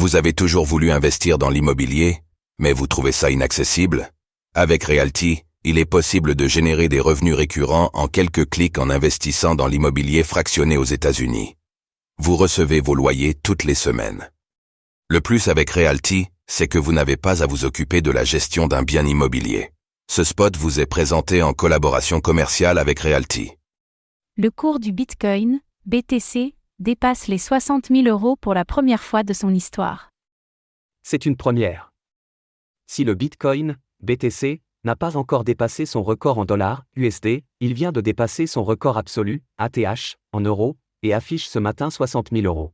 Vous avez toujours voulu investir dans l'immobilier, mais vous trouvez ça inaccessible? Avec Realty, il est possible de générer des revenus récurrents en quelques clics en investissant dans l'immobilier fractionné aux États-Unis. Vous recevez vos loyers toutes les semaines. Le plus avec Realty, c'est que vous n'avez pas à vous occuper de la gestion d'un bien immobilier. Ce spot vous est présenté en collaboration commerciale avec Realty. Le cours du Bitcoin, BTC, dépasse les 60 000 € pour la première fois de son histoire. C'est une première. Si le Bitcoin, BTC, n'a pas encore dépassé son record en dollars, USD, il vient de dépasser son record absolu, ATH, en euros, et affiche ce matin 60 000 €.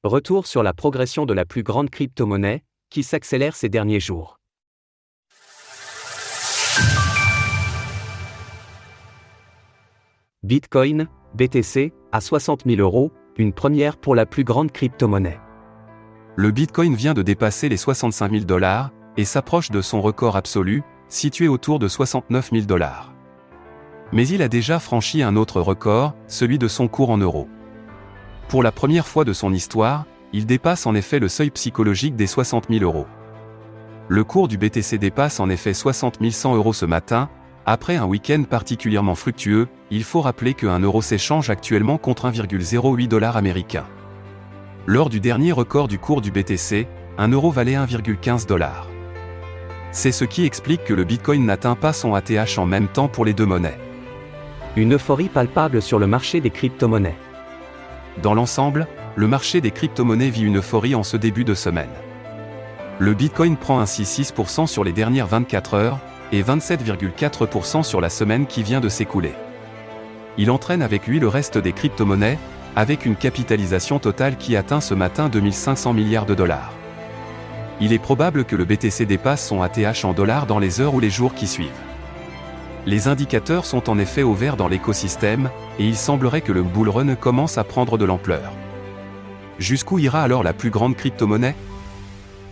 Retour sur la progression de la plus grande crypto-monnaie, qui s'accélère ces derniers jours. Bitcoin, BTC, à 60 000 €, une première pour la plus grande crypto-monnaie. Le Bitcoin vient de dépasser les 65 000 $ et s'approche de son record absolu, situé autour de 69 000 $. Mais il a déjà franchi un autre record, celui de son cours en euros. Pour la première fois de son histoire, il dépasse en effet le seuil psychologique des 60 000 €. Le cours du BTC dépasse en effet 60 100 € ce matin. Après un week-end particulièrement fructueux, il faut rappeler que 1 euro s'échange actuellement contre 1,08 $ américain. Lors du dernier record du cours du BTC, 1 euro valait 1,15 $. C'est ce qui explique que le Bitcoin n'atteint pas son ATH en même temps pour les deux monnaies. Une euphorie palpable sur le marché des crypto-monnaies. Dans l'ensemble, le marché des crypto-monnaies vit une euphorie en ce début de semaine. Le Bitcoin prend ainsi 6% sur les dernières 24 heures, et 27,4% sur la semaine qui vient de s'écouler. Il entraîne avec lui le reste des crypto-monnaies, avec une capitalisation totale qui atteint ce matin 2 500 milliards de dollars. Il est probable que le BTC dépasse son ATH en dollars dans les heures ou les jours qui suivent. Les indicateurs sont en effet au vert dans l'écosystème, et il semblerait que le bull run commence à prendre de l'ampleur. Jusqu'où ira alors la plus grande crypto-monnaie?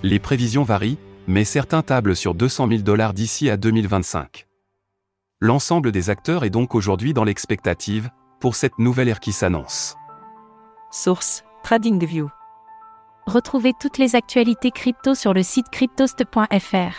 Les prévisions varient, mais certains tablent sur 200 000 $ d'ici à 2025. L'ensemble des acteurs est donc aujourd'hui dans l'expectative, pour cette nouvelle ère qui s'annonce. Source: TradingView. Retrouvez toutes les actualités crypto sur le site cryptost.fr.